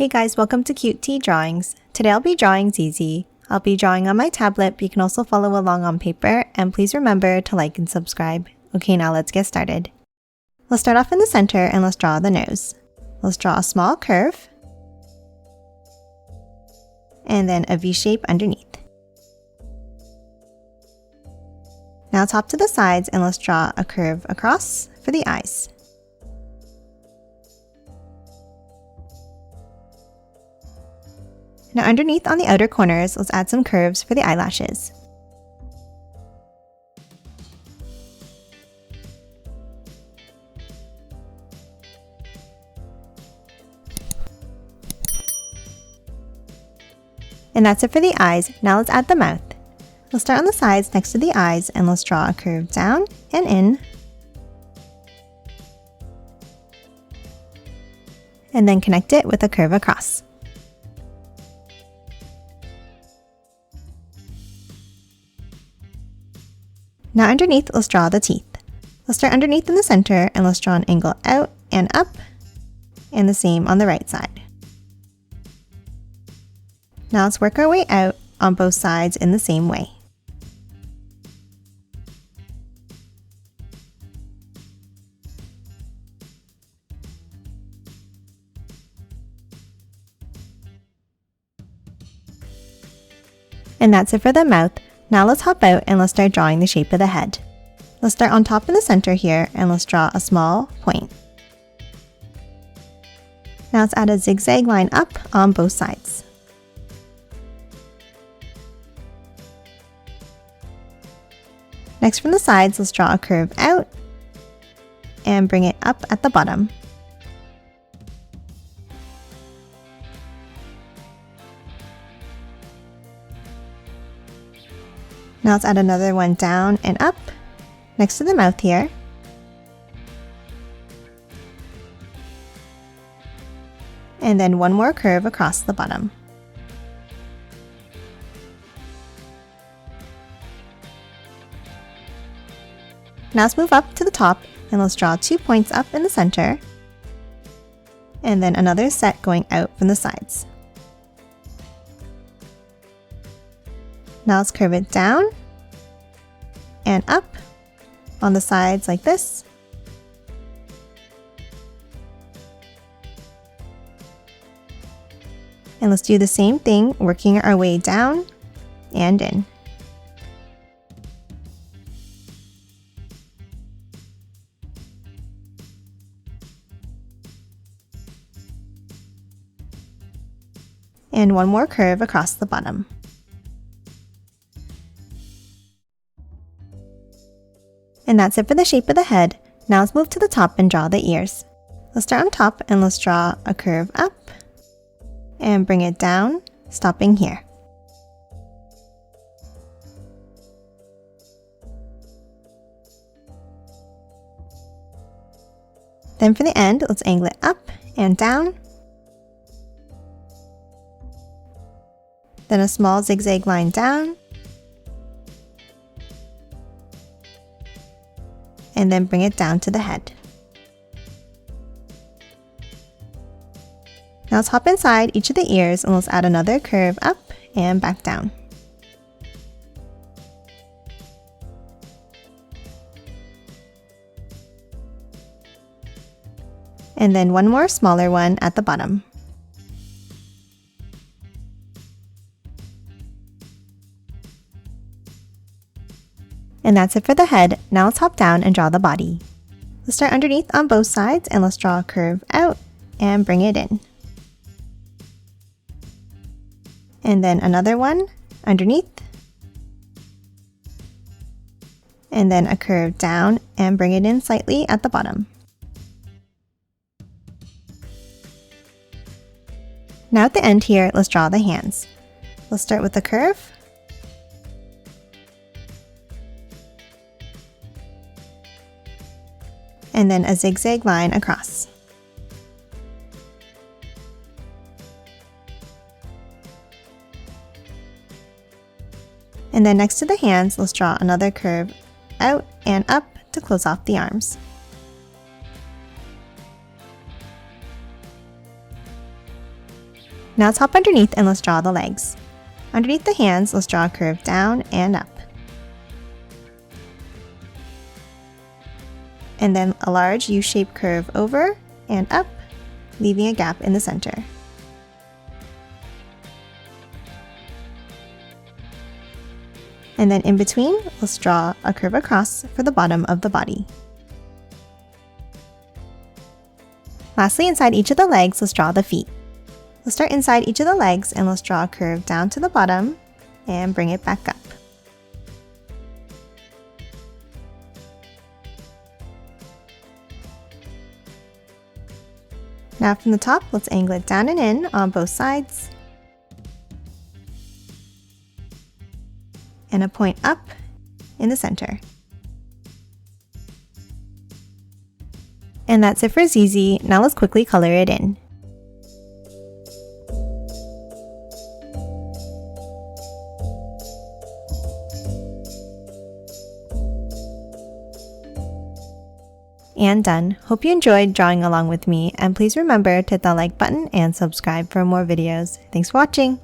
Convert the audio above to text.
Hey guys, welcome to Cute Tea Drawings. Today I'll be drawing Zizi. I'll be drawing on my tablet, but you can also follow along on paper, and please remember to like and subscribe. Okay, now let's get started. Let's start off in the center and let's draw the nose. Let's draw a small curve, and then a V shape underneath. Now top to the sides and let's draw a curve across for the eyes. Now underneath on the outer corners, let's add some curves for the eyelashes. And that's it for the eyes. Now let's add the mouth. We'll start on the sides next to the eyes and let's draw a curve down and in. And then connect it with a curve across. Now underneath, let's draw the teeth. Let's start underneath in the center and let's draw an angle out and up, and the same on the right side. Now let's work our way out on both sides in the same way. And that's it for the mouth. Now let's hop out and let's start drawing the shape of the head. Let's start on top in the center here and let's draw a small point. Now let's add a zigzag line up on both sides. Next from the sides, let's draw a curve out and bring it up at the bottom. Now let's add another one down and up next to the mouth here. And then one more curve across the bottom. Now let's move up to the top and let's draw 2 points up in the center. And then another set going out from the sides. Now let's curve it down and up on the sides like this. And let's do the same thing, working our way down and in. And one more curve across the bottom. And that's it for the shape of the head. Now let's move to the top and draw the ears. Let's start on top and let's draw a curve up and bring it down, stopping here. Then for the end, let's angle it up and down. Then a small zigzag line down. And then bring it down to the head. Now let's hop inside each of the ears and let's add another curve up and back down. And then one more smaller one at the bottom. And that's it for the head. Now let's hop down and draw the body. Let's start underneath on both sides and let's draw a curve out and bring it in. And then another one underneath. And then a curve down and bring it in slightly at the bottom. Now at the end here, let's draw the hands. Let's start with a curve. And then a zigzag line across. And then next to the hands, let's draw another curve out and up to close off the arms. Now let's hop underneath and let's draw the legs. Underneath the hands, let's draw a curve down and up. And then a large U-shaped curve over and up, leaving a gap in the center. And then in between, let's draw a curve across for the bottom of the body. Lastly, inside each of the legs, let's draw the feet. Let's start inside each of the legs and let's draw a curve down to the bottom and bring it back up. Now from the top, let's angle it down and in on both sides. And a point up in the center. And that's it for Zizi. Now let's quickly color it in. And done. Hope you enjoyed drawing along with me, and please remember to hit that like button and subscribe for more videos. Thanks for watching!